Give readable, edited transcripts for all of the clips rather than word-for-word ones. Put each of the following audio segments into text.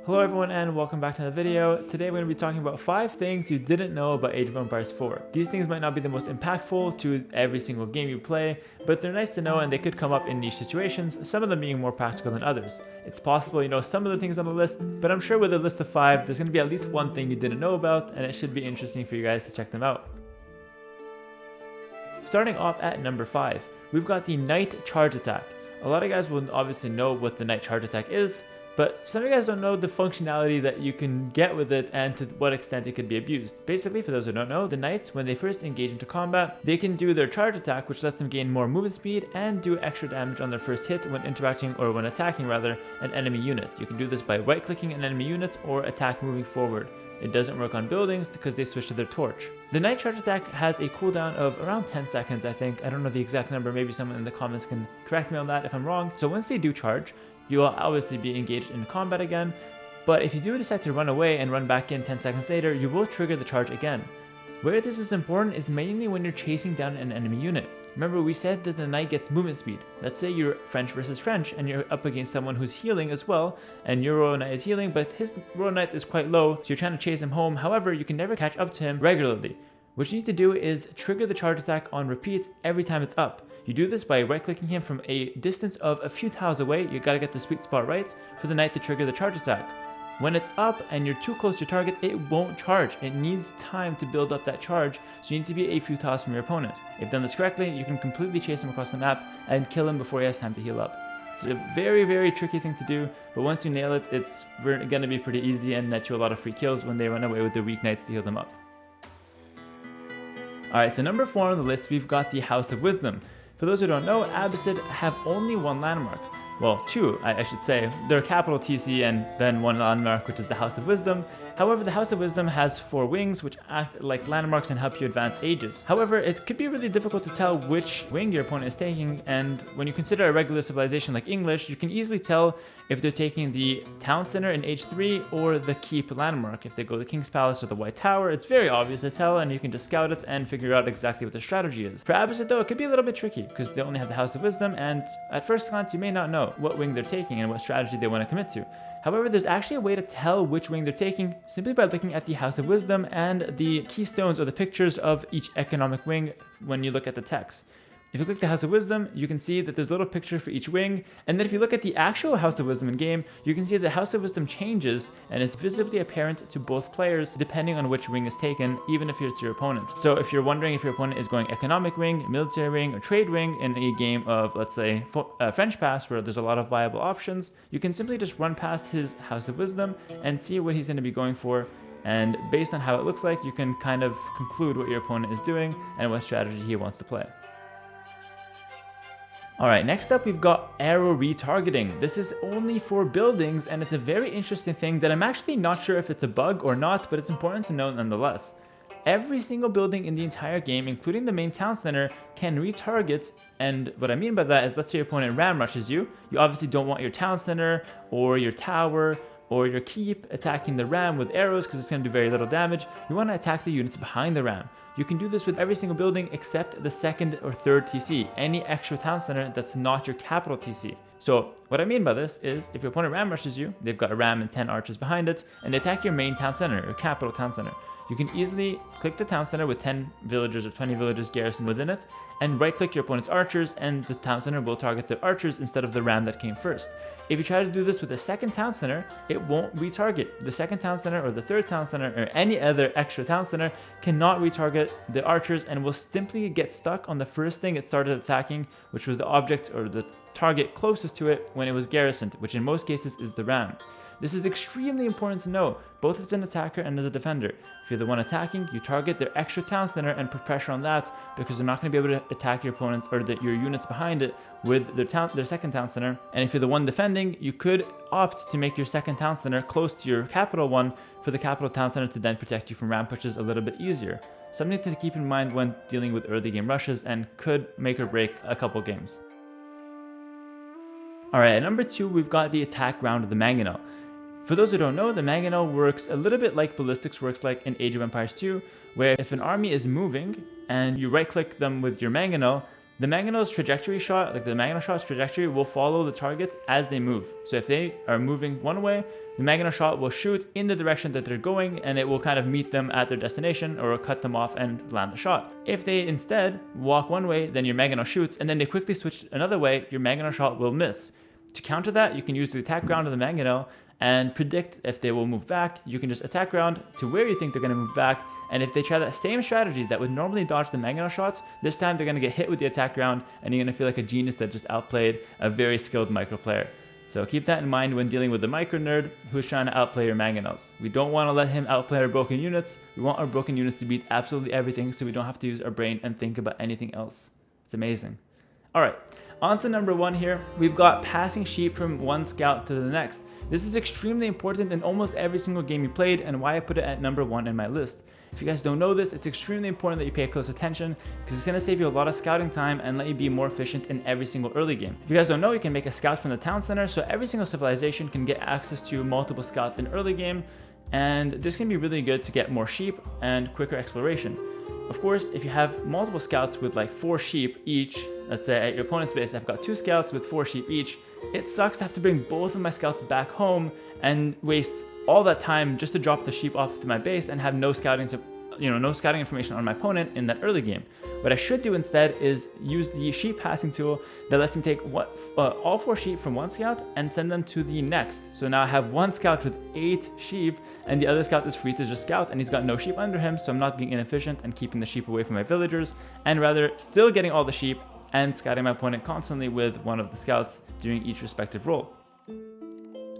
Hello everyone and welcome back to another video. Today we're going to be talking about 5 things you didn't know about Age of Empires 4. These things might not be the most impactful to every single game you play, but they're nice to know and they could come up in niche situations, some of them being more practical than others. It's possible you know some of the things on the list, but I'm sure with a list of 5 there's going to be at least one thing you didn't know about, and it should be interesting for you guys to check them out. Starting off at number 5, we've got the Knight Charge Attack. A lot of guys will obviously know what the Knight Charge Attack is, but some of you guys don't know the functionality that you can get with it and to what extent it could be abused. Basically, for those who don't know, the knights, when they first engage into combat, they can do their charge attack, which lets them gain more movement speed and do extra damage on their first hit when interacting, or when attacking rather, an enemy unit. You can do this by right-clicking an enemy unit or attack moving forward. It doesn't work on buildings because they switch to their torch. The Knight Charge Attack has a cooldown of around 10 seconds, I think. I don't know the exact number, maybe someone in the comments can correct me on that if I'm wrong. So once they do charge, you will obviously be engaged in combat again, but if you do decide to run away and run back in 10 seconds later, you will trigger the charge again. Where this is important is mainly when you're chasing down an enemy unit. Remember, we said that the knight gets movement speed. Let's say you're French versus French and you're up against someone who's healing as well, and your royal knight is healing, but his royal knight is quite low, so you're trying to chase him home. However, you can never catch up to him regularly. What you need to do is trigger the charge attack on repeat every time it's up. You do this by right-clicking him from a distance of a few tiles away. You gotta get the sweet spot right for the knight to trigger the charge attack. When it's up and you're too close to your target, it won't charge. It needs time to build up that charge, so you need to be a few tiles from your opponent. If done this correctly, you can completely chase him across the map and kill him before he has time to heal up. It's a very, very tricky thing to do, but once you nail it, it's gonna be pretty easy and net you a lot of free kills when they run away with their weak knights to heal them up. Alright, so number 4 on the list, we've got the House of Wisdom. For those who don't know, Abbasid have only one landmark. Well, 2, I should say. They're capital TC and then one landmark, which is the House of Wisdom. However, the House of Wisdom has 4 wings, which act like landmarks and help you advance ages. However, it could be really difficult to tell which wing your opponent is taking, and when you consider a regular civilization like English, you can easily tell if they're taking the town center in age 3 or the keep landmark. If they go to the King's Palace or the White Tower, it's very obvious to tell, and you can just scout it and figure out exactly what the strategy is. For Abbasid though, it could be a little bit tricky because they only have the House of Wisdom, and at first glance you may not know what wing they're taking and what strategy they want to commit to. However, there's actually a way to tell which wing they're taking simply by looking at the House of Wisdom and the keystones or the pictures of each economic wing when you look at the text. If you click the House of Wisdom, you can see that there's a little picture for each wing, and then if you look at the actual House of Wisdom in game, you can see the House of Wisdom changes, and it's visibly apparent to both players depending on which wing is taken, even if it's your opponent. So if you're wondering if your opponent is going economic wing, military wing, or trade wing in a game of, let's say, French Pass, where there's a lot of viable options, you can simply just run past his House of Wisdom and see what he's going to be going for, and based on how it looks like, you can kind of conclude what your opponent is doing and what strategy he wants to play. Alright, next up we've got arrow retargeting. This is only for buildings, and it's a very interesting thing that I'm actually not sure if it's a bug or not, but it's important to know nonetheless. Every single building in the entire game, including the main town center, can retarget, and what I mean by that is, let's say your opponent ram rushes you. You obviously don't want your town center or your tower or your keep attacking the ram with arrows because it's going to do very little damage. You want to attack the units behind the ram. You can do this with every single building except the 2nd or 3rd TC, any extra town center that's not your capital TC. So what I mean by this is, if your opponent ram rushes you, they've got a ram and 10 archers behind it, and they attack your main town center, your capital town center. You can easily click the town center with 10 villagers or 20 villagers garrisoned within it, and right-click your opponent's archers, and the town center will target the archers instead of the ram that came first. If you try to do this with the 2nd town center, it won't retarget. The 2nd town center or the 3rd town center or any other extra town center cannot retarget the archers and will simply get stuck on the first thing it started attacking, which was the object or the target closest to it when it was garrisoned, which in most cases is the ram. This is extremely important to know, both as an attacker and as a defender. If you're the one attacking, you target their extra town center and put pressure on that, because they're not going to be able to attack your opponents or your units behind it with their 2nd town center. And if you're the one defending, you could opt to make your 2nd town center close to your capital one for the capital town center to then protect you from ram pushes a little bit easier. Something to keep in mind when dealing with early game rushes and could make or break a couple games. Alright, at number 2, we've got the attack round of the Mangonel. For those who don't know, the Mangonel works a little bit like Ballistics works like in Age of Empires 2, where if an army is moving and you right-click them with your Mangonel, The Mangonel's trajectory shot, like the Mangonel shot's trajectory, will follow the target as they move. So if they are moving one way, the Mangonel shot will shoot in the direction that they're going, and it will kind of meet them at their destination or cut them off and land the shot. If they instead walk one way, then your Mangonel shoots, and then they quickly switch another way, your Mangonel shot will miss. To counter that, you can use the attack ground of the Mangonel and predict if they will move back. You can just attack ground to where you think they're going to move back, and if they try that same strategy that would normally dodge the Mangonel shots, this time they're going to get hit with the attack ground, and you're going to feel like a genius that just outplayed a very skilled micro player. So keep that in mind when dealing with the micro nerd who's trying to outplay your Mangonels. We don't want to let him outplay our broken units. We want our broken units to beat absolutely everything, so we don't have to use our brain and think about anything else. It's amazing. All right, on to number 1 here. We've got passing sheep from one scout to the next. This is extremely important in almost every single game you played, and why I put it at number 1 in my list. If you guys don't know this, it's extremely important that you pay close attention, because it's going to save you a lot of scouting time and let you be more efficient in every single early game. If you guys don't know, you can make a scout from the town center, so every single civilization can get access to multiple scouts in early game, and this can be really good to get more sheep and quicker exploration. Of course, if you have multiple scouts with like 4 sheep each, let's say at your opponent's base I've got 2 scouts with 4 sheep each, it sucks to have to bring both of my scouts back home and waste all that time just to drop the sheep off to my base and have no scouting information on my opponent in that early game. What I should do instead is use the sheep passing tool that lets me take all 4 sheep from one scout and send them to the next. So now I have one scout with 8 sheep, and the other scout is free to just scout, and he's got no sheep under him, so I'm not being inefficient and keeping the sheep away from my villagers, and rather still getting all the sheep and scouting my opponent constantly with one of the scouts doing each respective role.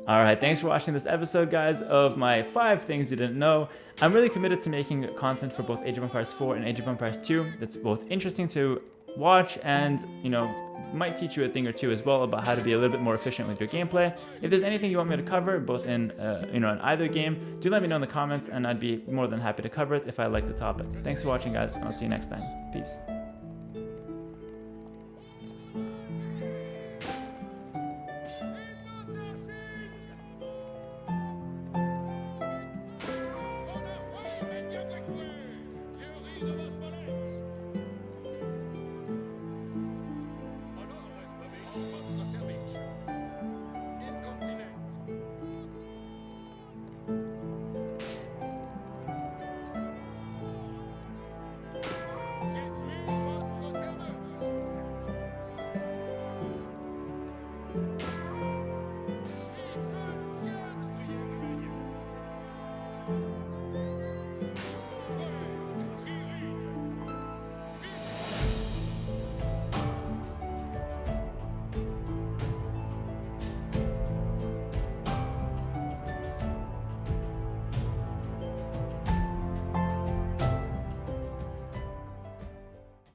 Alright, thanks for watching this episode, guys, of my 5 things you didn't know. I'm really committed to making content for both Age of Empires 4 and Age of Empires 2 that's both interesting to watch and, might teach you a thing or two as well about how to be a little bit more efficient with your gameplay. If there's anything you want me to cover, both in, in either game, do let me know in the comments, and I'd be more than happy to cover it if I like the topic. Thanks for watching, guys, and I'll see you next time. Peace.